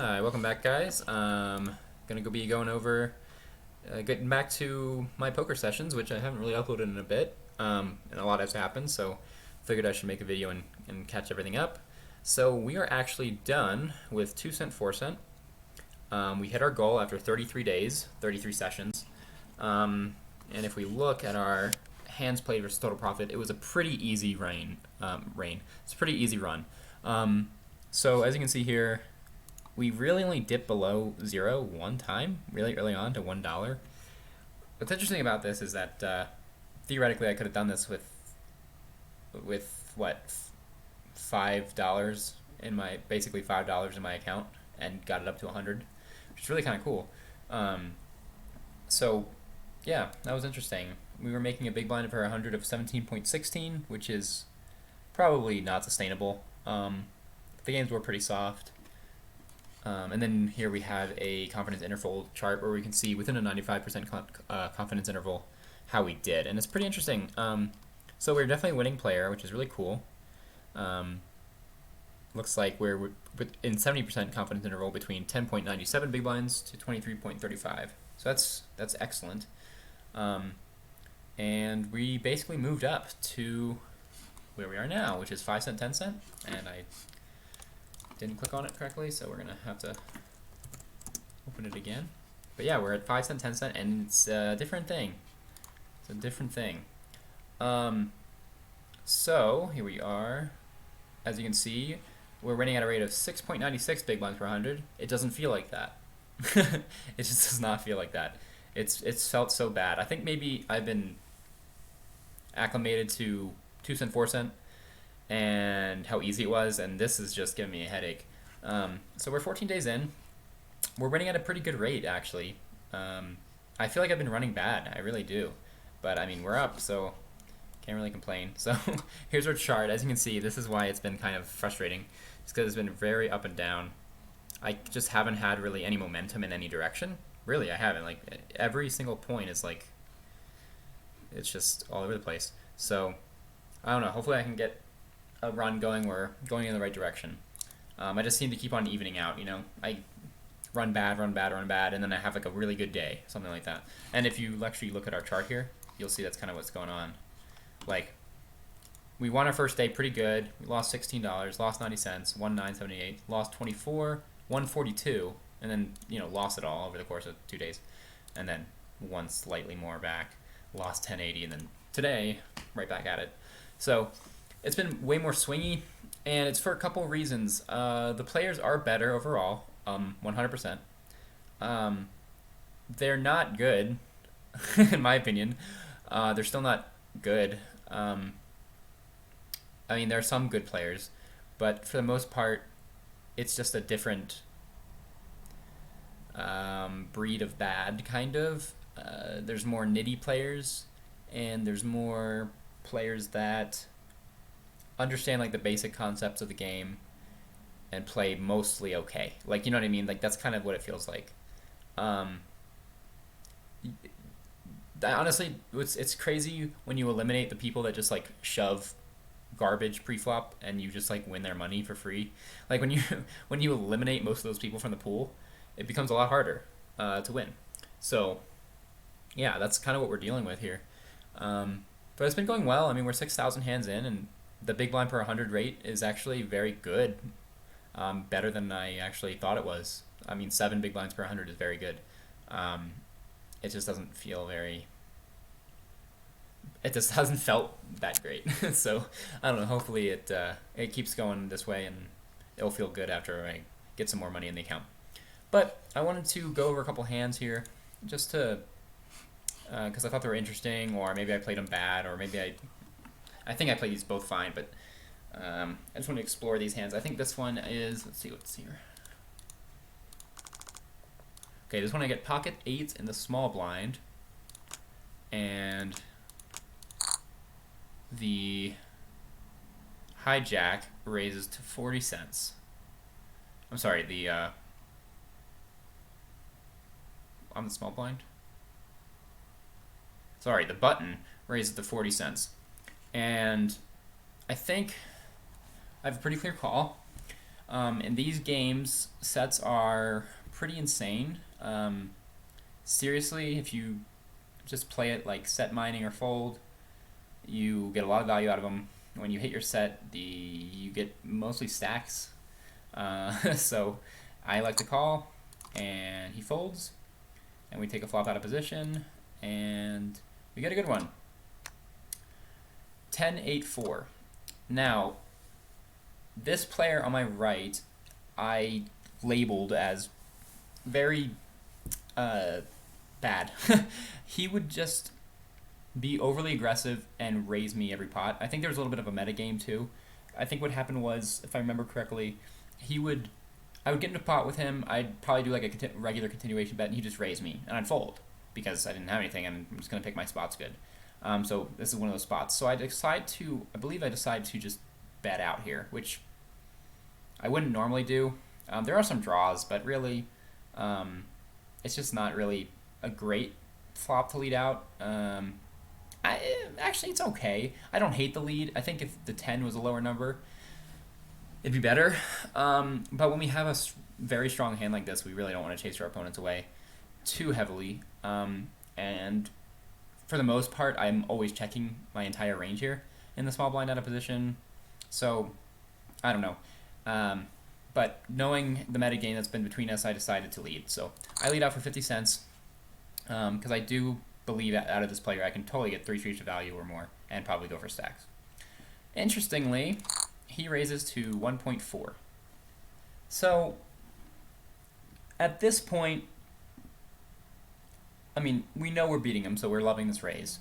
Hi, welcome back, guys. Gonna be going over getting back to my poker sessions, which I haven't really uploaded in a bit, and a lot has happened. So, figured I should make a video and catch everything up. So we are actually done with 2 cent, 4 cent. We hit our goal after 33 days, 33 sessions. And if we look at our hands played versus total profit, it was a pretty easy It's a pretty easy run. So as you can see here, we really only dipped below zero one time, really early on to $1. What's interesting about this is that theoretically I could have done this with what, $5 in my basically $5 in my account and got it up to 100, which is really kind of cool. So yeah, that was interesting. We were making a big blind for 100 of 17.16, which is probably not sustainable. The games were pretty soft. And then here we have a confidence interval chart where we can see within a 95% confidence interval how we did. And it's pretty interesting. So we're definitely a winning player, which is really cool. Looks like we're in 70% confidence interval between 10.97 big blinds to 23.35. So that's excellent. And we basically moved up to where we are now, which is 5 cent, 10 cent. And I didn't click on it correctly, so we're gonna have to open it again. But yeah, we're at 5 cent, 10 cent, and it's a different thing. It's a different thing. So here we are. As you can see, we're running at a rate of 6.96 big blinds per 100. It doesn't feel like that. It just does not feel like that. It's felt so bad. I think maybe I've been acclimated to 2 cent, 4 cent, and how easy it was, and this is just giving me a headache. So we're 14 days in. We're running at a pretty good rate, actually. I feel like I've been running bad. I really do. But, I mean, we're up, so can't really complain. So here's our chart. As you can see, this is why it's been kind of frustrating. It's because it's been very up and down. I just haven't had really any momentum in any direction. Really, I haven't. Like, every single point is like, it's just all over the place. So, I don't know. Hopefully I can get a run going or going in the right direction. I just seem to keep on evening out, you know. I run bad, run bad, run bad, and then I have like a really good day, something like that. And if you actually look at our chart here, you'll see that's kind of what's going on. Like, we won our first day pretty good. We lost $16, lost 90 cents, won 9.78, lost 24, won 42, and then, you know, lost it all over the course of 2 days. And then won slightly more back, lost 10.80, and then today, right back at it. So it's been way more swingy, and it's for a couple reasons. The players are better overall, 100%. They're not good, in my opinion. They're still not good. I mean, there are some good players, but for the most part, it's just a different breed of bad, kind of. There's more nitty players, and there's more players that understand like the basic concepts of the game and play mostly okay. Like, you know what I mean? Like, that's kind of what it feels like. Honestly, it's crazy when you eliminate the people that just like shove garbage pre-flop and you just like win their money for free. Like, when you eliminate most of those people from the pool, it becomes a lot harder to win. So yeah, that's kind of what we're dealing with here. But it's been going well. I mean, we're 6,000 hands in, and the big blind per 100 rate is actually very good. Better than I actually thought it was. I mean, 7 big blinds per 100 is very good. It just doesn't feel very... It just hasn't felt that great. So, I don't know. Hopefully it keeps going this way, and it'll feel good after I get some more money in the account. But I wanted to go over a couple hands here, just to... because I thought they were interesting, or maybe I played them bad, or maybe I think I played these both fine, but I just want to explore these hands. I think this one is, let's see what's here. Okay, this one I get pocket 8 in the small blind, and the hijack raises to 40 cents. I'm sorry, on the small blind? Sorry, the button raises to 40 cents. And I think I have a pretty clear call. In these games, sets are pretty insane. Seriously, if you just play it like set mining or fold, you get a lot of value out of them. When you hit your set, you get mostly stacks. So I like to call, and he folds, and we take a flop out of position, and we get a good one. 10-8-4. Now, this player on my right, I labeled as very bad. He would just be overly aggressive and raise me every pot. I think there was a little bit of a meta game too. I think what happened was, if I remember correctly, I would get into a pot with him. I'd probably do like a regular continuation bet, and he'd just raise me, and I'd fold because I didn't have anything, and I'm just gonna pick my spots good. So this is one of those spots. So I believe I decide to just bet out here, which I wouldn't normally do. There are some draws, but really, it's just not really a great flop to lead out. Actually, it's okay. I don't hate the lead. I think if the 10 was a lower number, it'd be better. But when we have a very strong hand like this, we really don't want to chase our opponents away too heavily. And for the most part, I'm always checking my entire range here in the small blind out of position. So, I don't know. But knowing the meta game that's been between us, I decided to lead. So I lead out for 50 cents because I do believe that out of this player, I can totally get 3 streets of value or more and probably go for stacks. Interestingly, he raises to 1.4. So at this point, I mean, we know we're beating him, so we're loving this raise.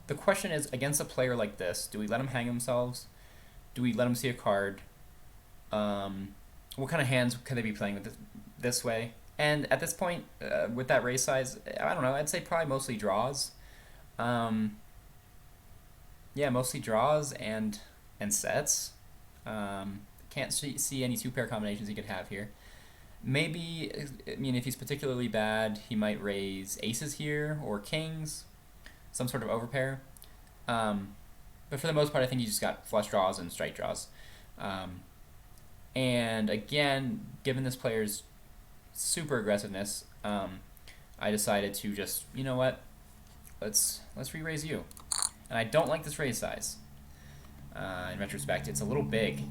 The question is, against a player like this, do we let him hang themselves? Do we let him see a card? What kind of hands could they be playing with this way? And at this point, with that raise size, I don't know, I'd say probably mostly draws. Yeah, mostly draws and sets. Can't see any 2-pair combinations he could have here. Maybe, I mean, if he's particularly bad, he might raise aces here or kings, some sort of overpair. But for the most part, I think he just got flush draws and straight draws. And again, given this player's super aggressiveness, I decided to just, you know what, let's re-raise you. And I don't like this raise size. In retrospect, it's a little big.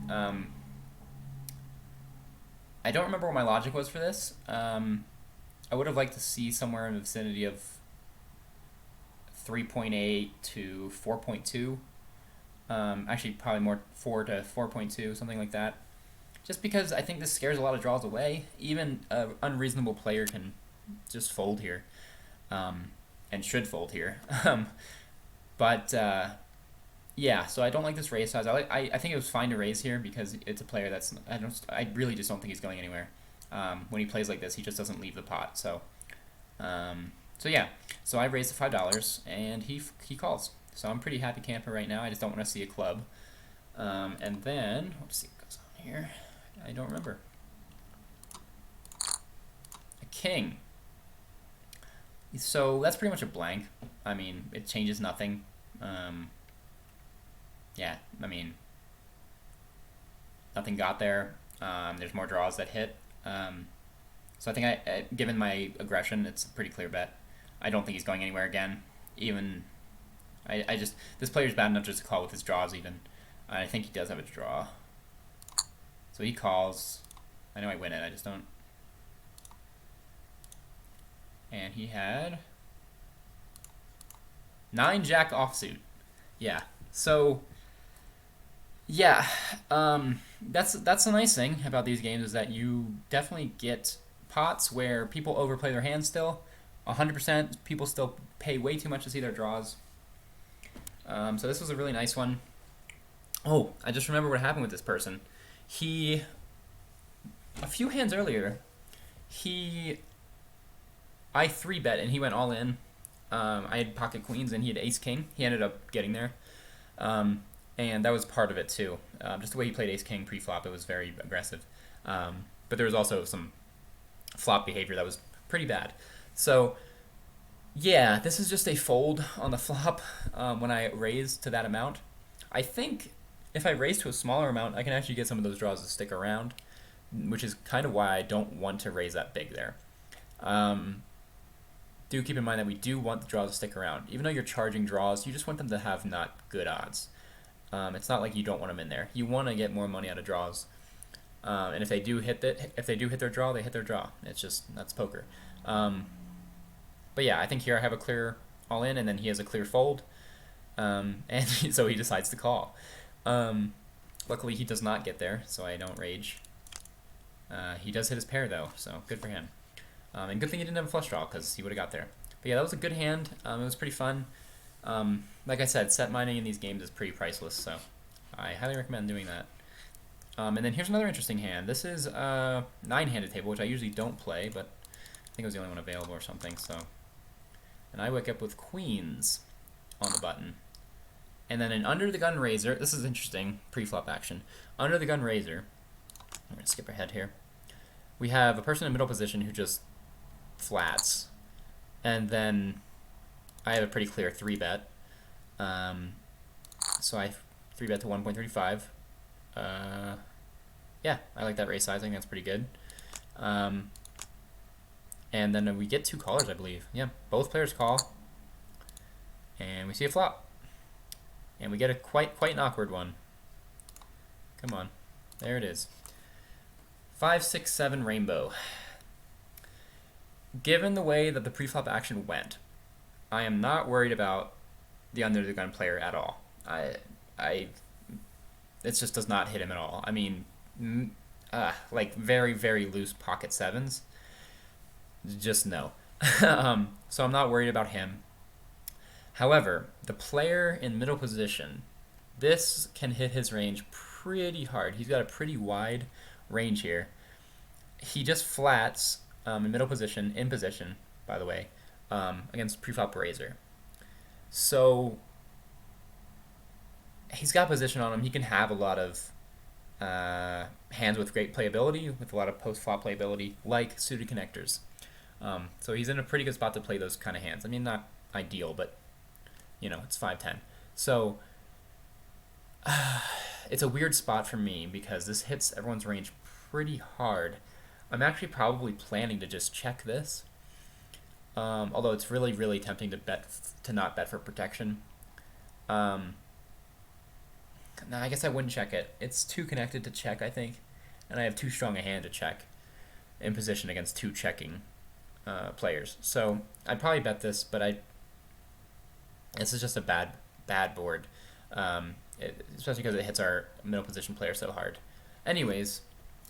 I don't remember what my logic was for this. I would have liked to see somewhere in the vicinity of 3.8 to 4.2. Actually, probably more 4 to 4.2, something like that. Just because I think this scares a lot of draws away. Even an unreasonable player can just fold here, and should fold here. But yeah, so I don't like this raise size. I think it was fine to raise here because it's a player that's I really just don't think he's going anywhere. When he plays like this, he just doesn't leave the pot. So yeah, so I raised the $5 and he calls. So I'm pretty happy camper right now. I just don't want to see a club. And then let's see what goes on here. I don't remember. A king. So that's pretty much a blank. I mean, it changes nothing. Yeah, I mean, nothing got there. There's more draws that hit. So I think given my aggression, it's a pretty clear bet. I don't think he's going anywhere again. Even, this player's bad enough just to call with his draws even. I think he does have a draw. So he calls. I know I win it, I just don't. And he had 9 jack offsuit. Yeah. So yeah, that's a nice thing about these games is that you definitely get pots where people overplay their hands still. 100% people still pay way too much to see their draws. So this was a really nice one. Oh, I just remember what happened with this person. A few hands earlier, I 3-bet and he went all in. I had pocket queens and he had ace king. He ended up getting there. And that was part of it too. Just the way he played ace king pre-flop, it was very aggressive. But there was also some flop behavior that was pretty bad. So yeah, this is just a fold on the flop when I raise to that amount. I think if I raise to a smaller amount, I can actually get some of those draws to stick around. which is kind of why I don't want to raise that big there. Um, do keep in mind that we do want the draws to stick around. Even though you're charging draws, you just want them to have not good odds. It's not like you don't want them in there. You want to get more money out of draws. And if they do hit their draw, they hit their draw. It's just that's poker. But yeah, I think here I have a clear all in, and then he has a clear fold, and so he decides to call. Luckily, he does not get there, so I don't rage. He does hit his pair though, so good for him. And good thing he didn't have a flush draw because he would have got there. But yeah, that was a good hand. It was pretty fun. Like I said, set mining in these games is pretty priceless, so I highly recommend doing that. And then here's another interesting hand. This is a 9-handed table, which I usually don't play, but I think it was the only one available or something. So, and I wake up with queens on the button. And then an under the gun razor. This is interesting, pre-flop action. Under the gun razor. I'm going to skip ahead here. We have a person in middle position who just flats. And then I have a pretty clear 3-bet. So I 3-bet to 1.35. Yeah, I like that raise size. I think that's pretty good. And then we get 2 callers, I believe. Yeah, both players call. And we see a flop. And we get a quite an awkward one. Come on. There it is. 5, 6, 7 rainbow. Given the way that the preflop action went, I am not worried about the under the gun player at all. It just does not hit him at all. I mean, like very, very loose pocket sevens. Just no. So I'm not worried about him. However, the player in middle position, this can hit his range pretty hard. He's got a pretty wide range here. He just flats in middle position, in position, by the way, against preflop razor. So he's got position on him. He can have a lot of hands with great playability, with a lot of post-flop playability, like suited connectors. So he's in a pretty good spot to play those kind of hands. I mean, not ideal, but you know, it's 5-10. So it's a weird spot for me because this hits everyone's range pretty hard. I'm actually probably planning to just check this. Although it's really, really tempting to not bet for protection. No, I guess I wouldn't check it. It's too connected to check, I think. And I have too strong a hand to check in position against 2 checking players. So I'd probably bet this, but this is just a bad board. Especially because it hits our middle position player so hard. Anyways,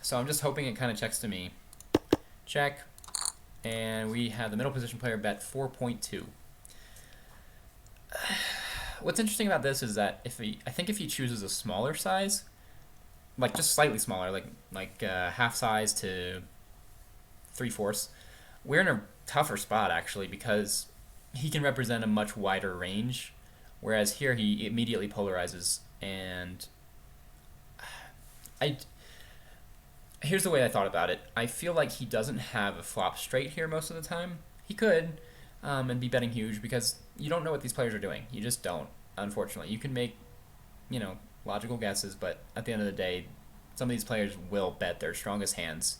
so I'm just hoping it kind of checks to me. Check. And we have the middle position player bet 4.2. What's interesting about this is that I think if he chooses a smaller size, like just slightly smaller, like half size to 3/4, we're in a tougher spot actually because he can represent a much wider range, whereas here he immediately polarizes. And here's the way I thought about it. I feel like he doesn't have a flop straight here most of the time. He could, and be betting huge because you don't know what these players are doing. You just don't, unfortunately. You can make, logical guesses, but at the end of the day, some of these players will bet their strongest hands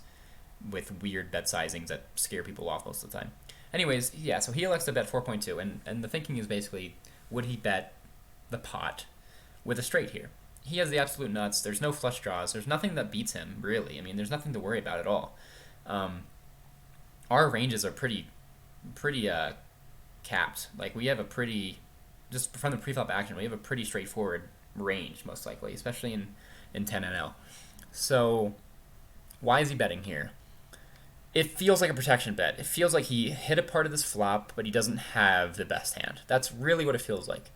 with weird bet sizings that scare people off most of the time. Anyways, yeah, so he elects to bet 4.2, and the thinking is basically, would he bet the pot with a straight here? He has the absolute nuts. There's no flush draws. There's nothing that beats him, really. I mean, there's nothing to worry about at all. Our ranges are pretty capped. Like, we have a pretty, just from the preflop action, we have a pretty straightforward range, most likely, especially in 10 NL. So, why is he betting here? It feels like a protection bet. It feels like he hit a part of this flop, but he doesn't have the best hand. That's really what it feels like.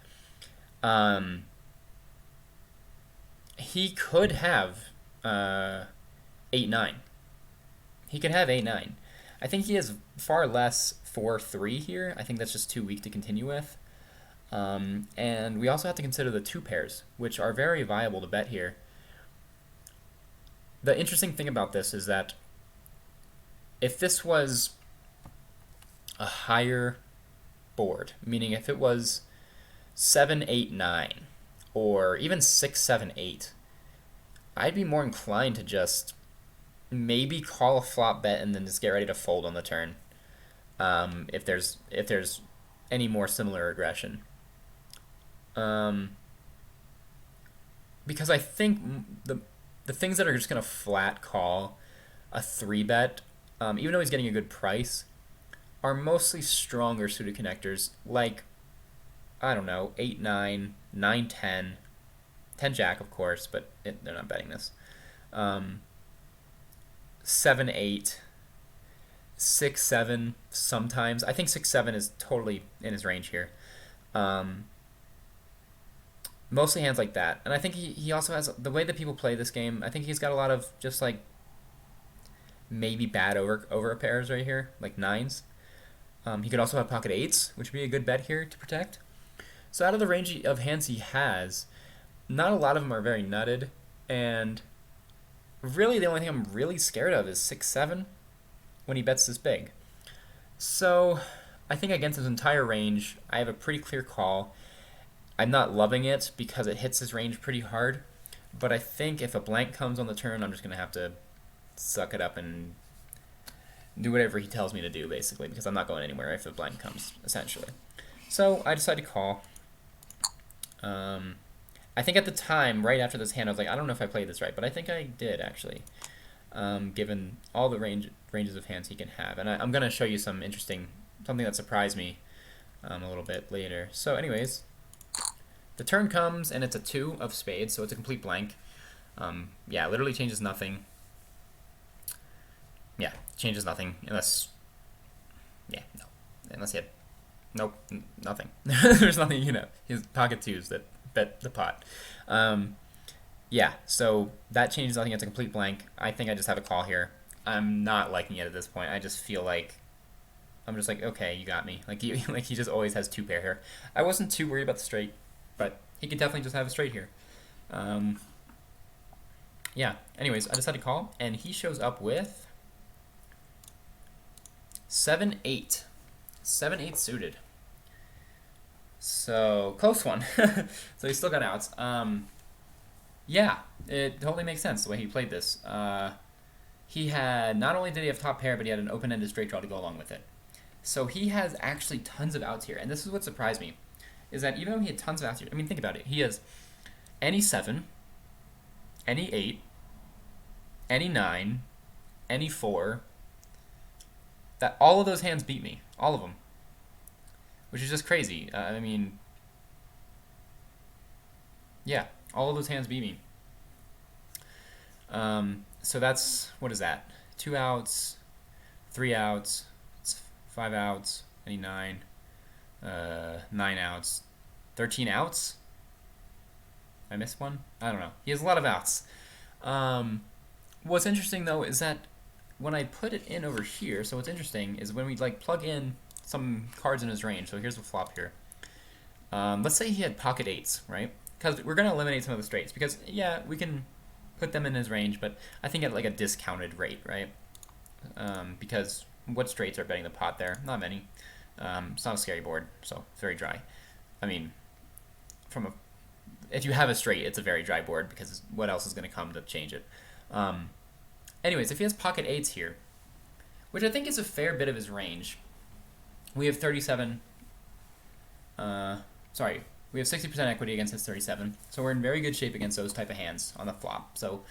He could have 8-9. He could have 8-9. I think he has far less 4-3 here. I think that's just too weak to continue with. And we also have to consider the 2 pairs, which are very viable to bet here. The interesting thing about this is that if this was a higher board, meaning if it was 7-8-9 or even 6-7-8, I'd be more inclined to just maybe call a flop bet and then just get ready to fold on the turn. If there's any more similar aggression. Because I think the things that are just gonna flat call a 3 bet, even though he's getting a good price, are mostly stronger suited connectors, like, I don't know, 8 9, 9 10, 10 jack, of course, but they're not betting this. 7 8, 6 7 sometimes. I think 6 7 is totally in his range here. Mostly hands like that. And I think he also has, the way that people play this game, I think he's got a lot of just like maybe bad over pairs right here, like 9s. He could also have pocket 8s, which would be a good bet here to protect. So out of the range of hands he has, not a lot of them are very nutted, and really the only thing I'm really scared of is 6 7 when he bets this big. So I think against his entire range, I have a pretty clear call. I'm not loving it because it hits his range pretty hard, but I think if a blank comes on the turn, I'm just going to have to suck it up and do whatever he tells me to do, basically, because I'm not going anywhere if a blank comes, essentially. So I decided to call. I think at the time, right after this hand, I was like, I don't know if I played this right, but I think I did, actually, given all the ranges of hands he can have. And I'm going to show you something that surprised me a little bit later. So anyways, the turn comes, and it's a 2 of spades, so it's a complete blank. Yeah, literally changes nothing. Yeah, changes nothing, unless... Yeah, no. Unless he had... Nope, nothing. There's nothing, his pocket 2s that bet the pot. Yeah, so that changes nothing. It's a complete blank. I think I just have a call here. I'm not liking it at this point. I just feel like... I'm just like, okay, you got me. Like he just always has 2 pair here. I wasn't too worried about the straight, but he could definitely just have a straight here. Yeah, anyways, I decided to call, and he shows up with 7 8. 7 8 suited. So, close one. So he still got outs. Yeah, it totally makes sense the way he played this. He had, not only did he have top pair, but he had an open-ended straight draw to go along with it. So he has actually tons of outs here, and this is what surprised me, is that even though he had tons of outs here, I mean, think about it. He has any 7, any 8, any 9, any 4. That all of those hands beat me, all of them, which is just crazy. I mean, yeah, all of those hands beat me. So that's, what is that? 2 outs, 3 outs, 5 outs, any 9, 9 outs, 13 outs. I missed one? I don't know. He has a lot of outs. What's interesting though is that when I put it in over here, so what's interesting is when we like plug in some cards in his range. So here's the flop here. Let's say he had pocket 8s, right? Because we're going to eliminate some of the straights. Because, yeah, we can put them in his range, but I think at like a discounted rate, right? Because what straights are betting the pot there? Not many. It's not a scary board, so it's very dry. I mean, if you have a straight, it's a very dry board because what else is going to come to change it? Anyways, if he has pocket 8s here, which I think is a fair bit of his range, we have 37. We have 60% equity against his 37, so we're in very good shape against those type of hands on the flop. So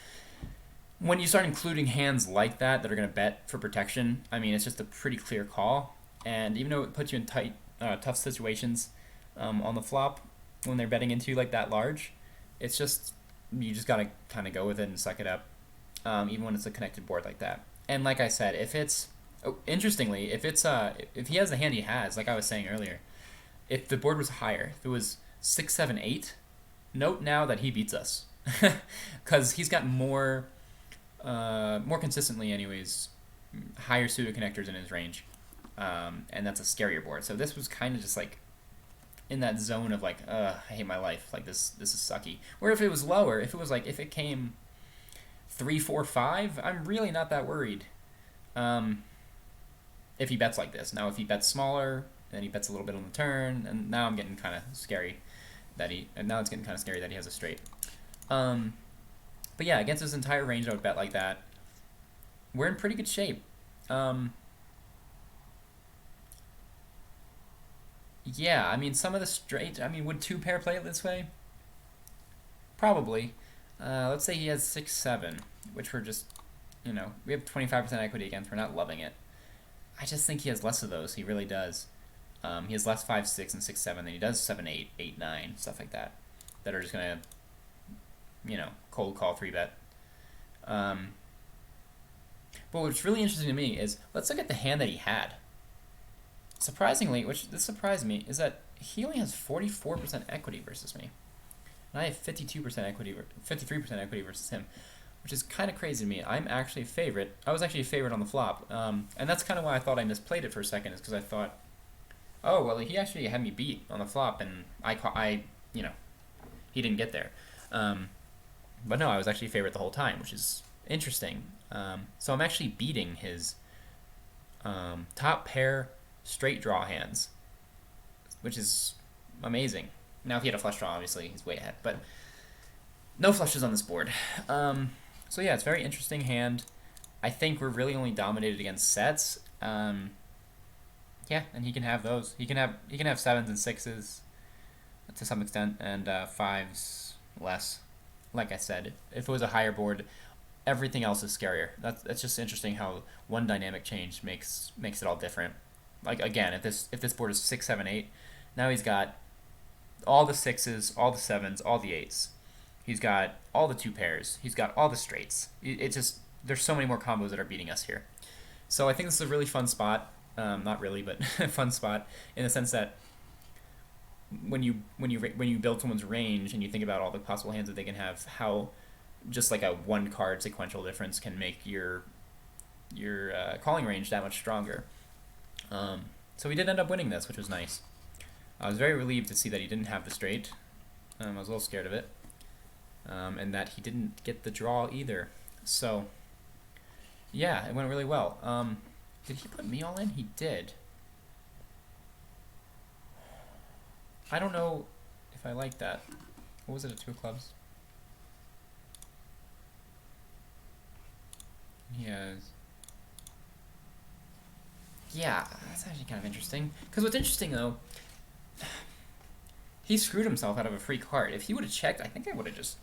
when you start including hands like that are going to bet for protection, I mean, it's just a pretty clear call. And even though it puts you in tough situations on the flop when they're betting into you like that large, it's just, you just got to kind of go with it and suck it up, even when it's a connected board like that. And like I said, interestingly, if he has the hand he has, like I was saying earlier, if the board was higher, if it was 6, 7, 8, note now that he beats us, because he's got more consistently, anyways, higher suited connectors in his range, and that's a scarier board. So this was kind of just like in that zone of like, I hate my life, like this is sucky. Where if it was lower, if it came 3, 4, 5, I'm really not that worried. If he bets like this. Now, if he bets smaller, then he bets a little bit on the turn, and now I'm getting kind of scary now it's getting kind of scary that he has a straight. But yeah, against his entire range, I would bet like that. we're in pretty good shape. Um, yeah, I mean, some of the straight. I mean, would two pair play it this way? Probably. Let's say he has 6-7, which we're just, we have 25% equity against. We're not loving it. I just think he has less of those. He really does. He has less 5-6 and 6-7 than he does 7-8, 8-9, stuff like that. That are just gonna, cold call 3-bet. But what's really interesting to me is let's look at the hand that he had. Surprisingly, which this surprised me, is that he only has 44% equity versus me. And I have 52% equity, 53% equity versus him, which is kind of crazy to me. I'm actually a favorite. I was actually a favorite on the flop, and that's kind of why I thought I misplayed it for a second. Is because I thought, oh well, he actually had me beat on the flop, and he didn't get there. But no, I was actually a favorite the whole time, which is interesting. So I'm actually beating his top pair straight draw hands, which is amazing. Now, if he had a flush draw, obviously he's way ahead, but no flushes on this board. So yeah, it's a very interesting hand. I think we're really only dominated against sets. Yeah, and he can have those. He can have sevens and sixes to some extent, and fives less. Like I said, if it was a higher board, everything else is scarier. That's just interesting how one dynamic change makes it all different. Like again, if this board is 6, 7, 8, now he's got all the sixes, all the sevens, all the eights. He's got all the two pairs. He's got all the straights. It's just there's so many more combos that are beating us here. So I think this is a really fun spot. Not really, but fun spot in the sense that when you build someone's range and you think about all the possible hands that they can have, how just like a one card sequential difference can make your calling range that much stronger. So we did end up winning this, which was nice. I was very relieved to see that he didn't have the straight. I was a little scared of it. And that he didn't get the draw either. So, yeah, it went really well. Did he put me all in? He did. I don't know if I like that. What was it at 2 of clubs? He has... Yeah, that's actually kind of interesting. Because what's interesting, though, he screwed himself out of a free card. If he would have checked, I think I would have just...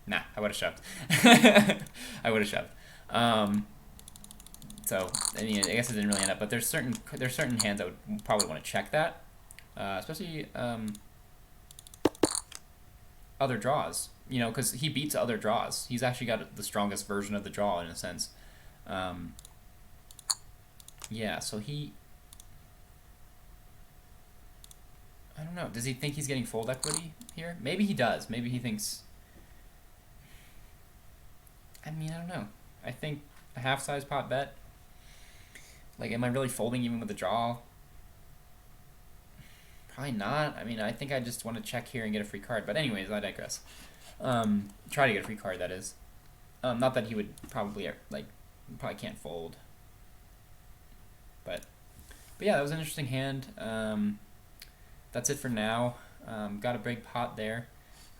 Nah, I would have shoved. I would have shoved. So, I mean, I guess it didn't really end up, but there's certain hands that would probably want to check that, especially other draws. Because he beats other draws. He's actually got the strongest version of the draw in a sense. Yeah, so he... I don't know. Does he think he's getting fold equity here? Maybe he does. Maybe he thinks... I mean, I don't know. I think a half-size pot bet. Like, am I really folding even with the draw? Probably not. I mean, I think I just want to check here and get a free card. But anyways, I digress. Try to get a free card, that is. Not that he would probably, probably can't fold. But yeah, that was an interesting hand. That's it for now. Got a big pot there.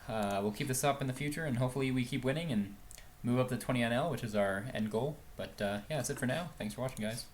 We'll keep this up in the future, and hopefully we keep winning and move up to 20 NL, which is our end goal. But yeah, that's it for now. Thanks for watching, guys.